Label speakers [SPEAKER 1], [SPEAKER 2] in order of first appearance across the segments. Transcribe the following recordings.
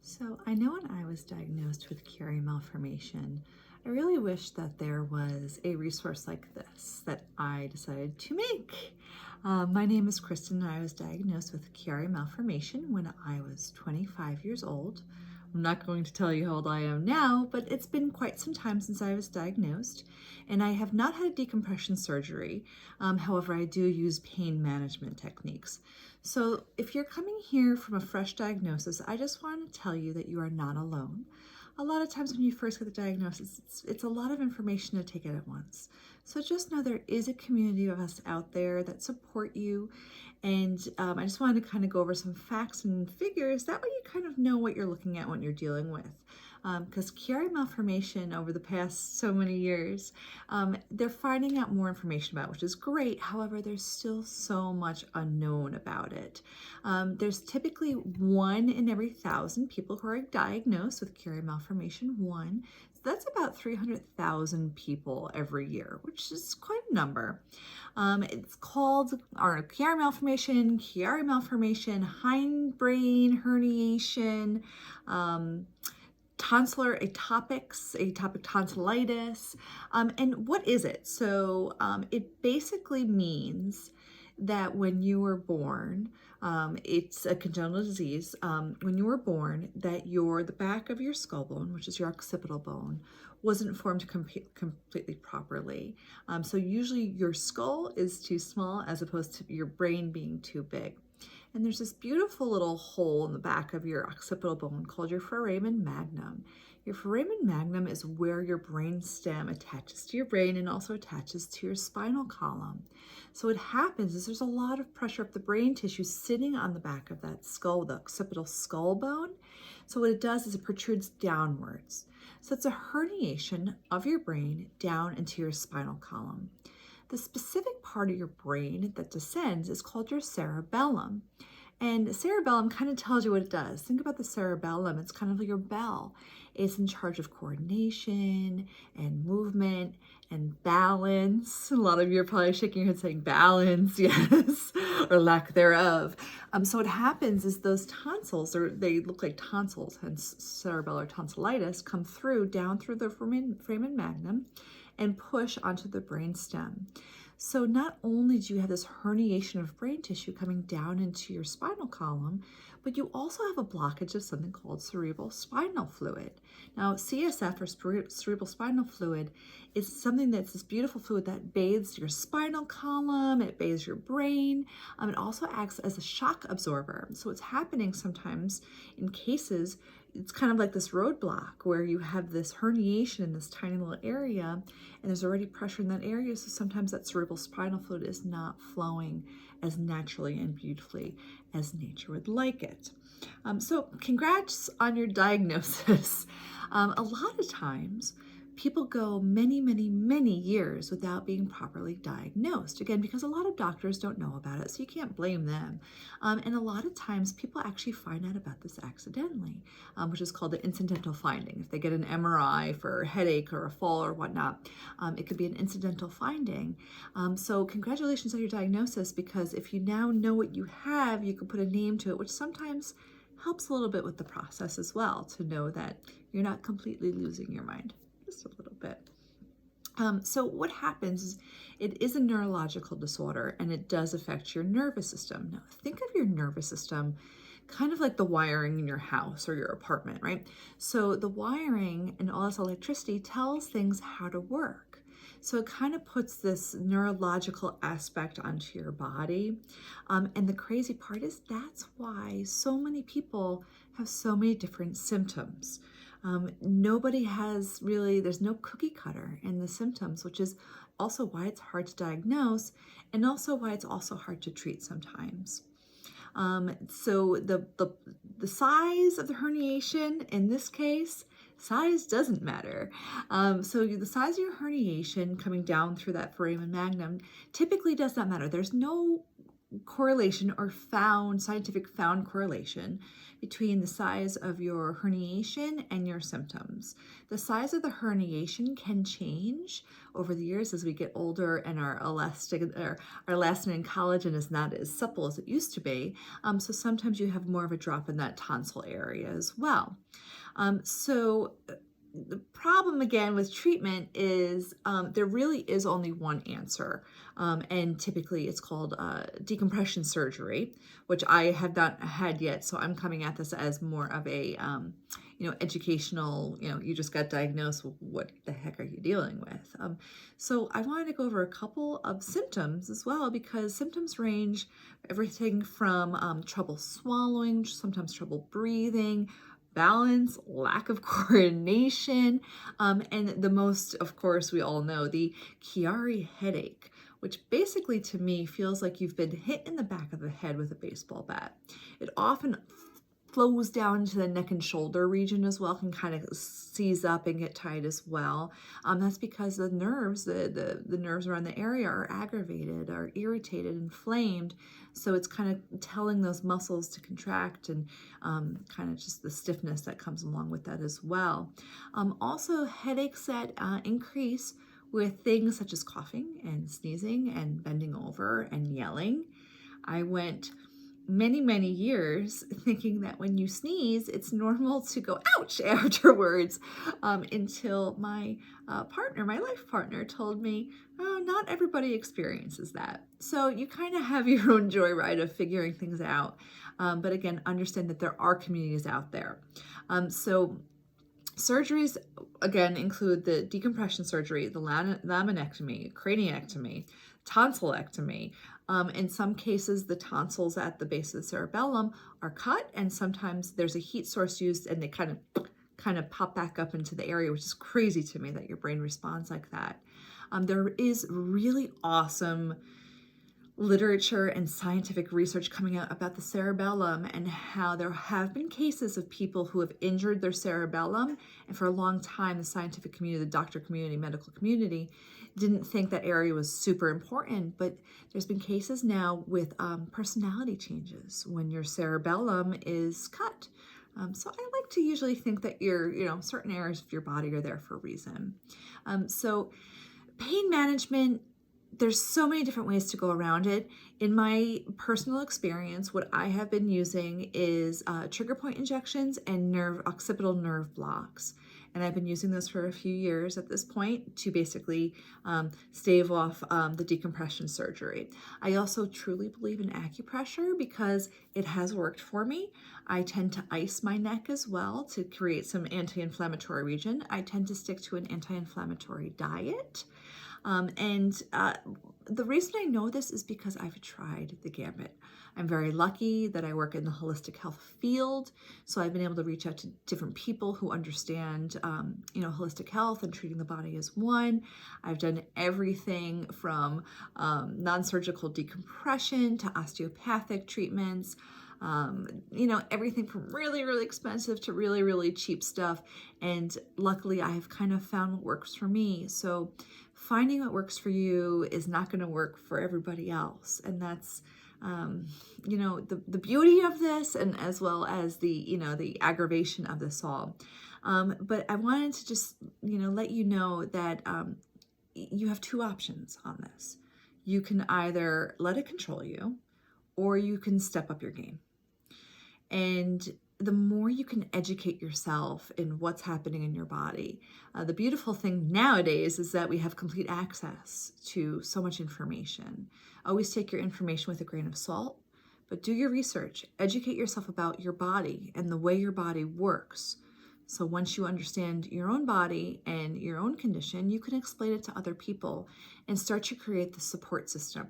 [SPEAKER 1] So I know when I was diagnosed with Chiari Malformation, I really wish that there was a resource like this that I decided to make. My name is Kristen and I was diagnosed with Chiari Malformation when I was 25 years old. I'm not going to tell you how old I am now, but it's been quite some time since I was diagnosed, and I have not had decompression surgery. However, I do use pain management techniques. So if you're coming here from a fresh diagnosis, I just want to tell you that you are not alone. A lot of times when you first get the diagnosis, it's a lot of information to take it at once. So just know there is a community of us out there that support you. And I just wanted to kind of go over some facts and figures. That way you kind of know what you're looking at when you're dealing with. Because Chiari Malformation over the past so many years, they're finding out more information about it, which is great. However, there's still so much unknown about it. There's typically 1 in every 1,000 people who are diagnosed with Chiari Malformation 1. So that's about 300,000 people every year, which is quite a number. It's called Chiari Malformation, hindbrain herniation, tonsillar atopic tonsillitis. And what is it? So it basically means that when you were born, it's a congenital disease. When you were born, that the back of your skull bone, which is your occipital bone, wasn't formed completely properly. So usually your skull is too small as opposed to your brain being too big. And there's this beautiful little hole in the back of your occipital bone called your foramen magnum. Your foramen magnum is where your brain stem attaches to your brain and also attaches to your spinal column. So what happens is there's a lot of pressure up the brain tissue sitting on the back of that skull, the occipital skull bone. So what it does is it protrudes downwards. So it's a herniation of your brain down into your spinal column. The specific part of your brain that descends is called your cerebellum. And cerebellum kind of tells you what it does. Think about the cerebellum. It's kind of like your bell. It's in charge of coordination and movement and balance. A lot of you are probably shaking your head saying balance, yes, or lack thereof. So what happens is those tonsils, or they look like tonsils, hence cerebellar tonsillitis, come down through the foramen magnum and push onto the brain stem. So not only do you have this herniation of brain tissue coming down into your spinal column, but you also have a blockage of something called cerebral spinal fluid. Now, CSF, or cerebral spinal fluid, is something that's this beautiful fluid that bathes your spinal column, it bathes your brain. It also acts as a shock absorber. So what's happening sometimes in cases, it's kind of like this roadblock where you have this herniation in this tiny little area and there's already pressure in that area. So sometimes that cerebral spinal fluid is not flowing as naturally and beautifully as nature would like it. So congrats on your diagnosis. A lot of times people go many, many, many years without being properly diagnosed. Again, because a lot of doctors don't know about it, so you can't blame them. And a lot of times people actually find out about this accidentally, which is called an incidental finding. If they get an MRI for a headache or a fall or whatnot, it could be an incidental finding. So congratulations on your diagnosis, because if you now know what you have, you can put a name to it, which sometimes helps a little bit with the process as well, to know that you're not completely losing your mind. Just a little bit. So what happens is it is a neurological disorder and it does affect your nervous system. Now think of your nervous system kind of like the wiring in your house or your apartment, right? So the wiring and all this electricity tells things how to work. So it kind of puts this neurological aspect onto your body. And the crazy part is that's why so many people have so many different symptoms. Nobody has really, there's no cookie cutter in the symptoms, which is also why it's hard to diagnose and also why it's also hard to treat sometimes. So the size of the herniation, in this case, size doesn't matter. So the size of your herniation coming down through that foramen magnum typically does not matter. There's no correlation or scientific correlation between the size of your herniation and your symptoms. The size of the herniation can change over the years as we get older and our elastin and collagen is not as supple as it used to be. So sometimes you have more of a drop in that tonsil area as well. So the problem again with treatment is there really is only one answer, and typically it's called decompression surgery, which I have not had yet, so I'm coming at this as more of a educational, you just got diagnosed, what the heck are you dealing with? So I wanted to go over a couple of symptoms as well, because symptoms range everything from trouble swallowing, sometimes trouble breathing, balance, lack of coordination, and the most, of course, we all know, the Chiari headache, which basically to me feels like you've been hit in the back of the head with a baseball bat. It often flows down to the neck and shoulder region as well, can kind of seize up and get tight as well. That's because the nerves, the nerves around the area are aggravated, are irritated, inflamed. So it's kind of telling those muscles to contract, and kind of just the stiffness that comes along with that as well. Also, headaches that increase with things such as coughing and sneezing and bending over and yelling. I went many years thinking that when you sneeze, it's normal to go ouch afterwards, until my my life partner told me, oh, not everybody experiences that. So you kind of have your own joyride of figuring things out. But again, understand that there are communities out there. So surgeries, again, include the decompression surgery, the laminectomy, craniectomy, tonsillectomy. In some cases, the tonsils at the base of the cerebellum are cut, and sometimes there's a heat source used and they kind of pop back up into the area, which is crazy to me that your brain responds like that. There is really awesome literature and scientific research coming out about the cerebellum and how there have been cases of people who have injured their cerebellum, and for a long time the scientific community, the doctor community, medical community didn't think that area was super important, but there's been cases now with personality changes when your cerebellum is cut. So I like to usually think that certain areas of your body are there for a reason. So pain management, there's so many different ways to go around it. In my personal experience, what I have been using is trigger point injections and occipital nerve blocks. And I've been using those for a few years at this point to basically stave off the decompression surgery. I also truly believe in acupressure because it has worked for me. I tend to ice my neck as well to create some anti-inflammatory region. I tend to stick to an anti-inflammatory diet. The reason I know this is because I've tried the gambit. I'm very lucky that I work in the holistic health field, so I've been able to reach out to different people who understand, holistic health and treating the body as one. I've done everything from non-surgical decompression to osteopathic treatments. Everything from really expensive to really cheap stuff. And luckily I have kind of found what works for me. So finding what works for you is not going to work for everybody else. And that's, the beauty of this, and as well as the aggravation of this all. But I wanted to just, let you know that you have two options on this. You can either let it control you, or you can step up your game. And the more you can educate yourself in what's happening in your body, the beautiful thing nowadays is that we have complete access to so much information. Always take your information with a grain of salt, but do your research. Educate yourself about your body and the way your body works. So once you understand your own body and your own condition, you can explain it to other people and start to create the support system.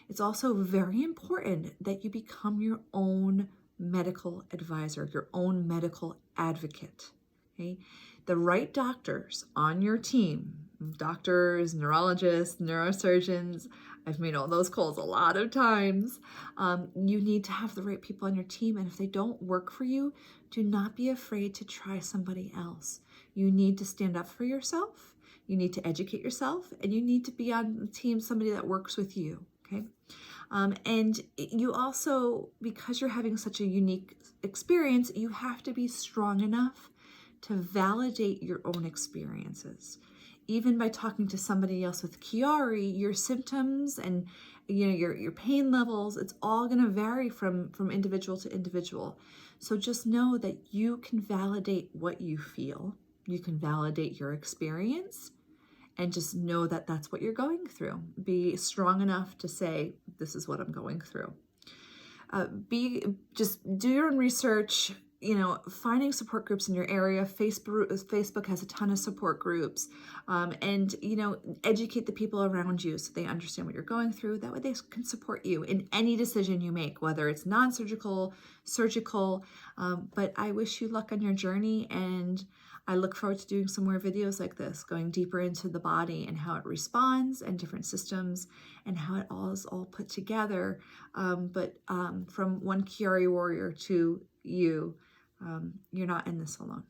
[SPEAKER 1] It's also very important that you become your own medical advisor, your own medical advocate. Okay? The right doctors on your team, doctors, neurologists, neurosurgeons, I've made all those calls a lot of times. You need to have the right people on your team, and if they don't work for you, do not be afraid to try somebody else. You need to stand up for yourself, you need to educate yourself, and you need to be on the team, somebody that works with you. okay? And you also, because you're having such a unique experience, you have to be strong enough to validate your own experiences. Even by talking to somebody else with Chiari, your symptoms and your pain levels, it's all going to vary from individual to individual. So just know that you can validate what you feel. You can validate your experience, and just know that that's what you're going through. Be strong enough to say, this is what I'm going through. Just do your own research, finding support groups in your area. Facebook has a ton of support groups, and educate the people around you so they understand what you're going through. That way they can support you in any decision you make, whether it's non-surgical, surgical. But I wish you luck on your journey, and I look forward to doing some more videos like this, going deeper into the body and how it responds and different systems and how it all is all put together. But from one Chiari Warrior to you, you're not in this alone.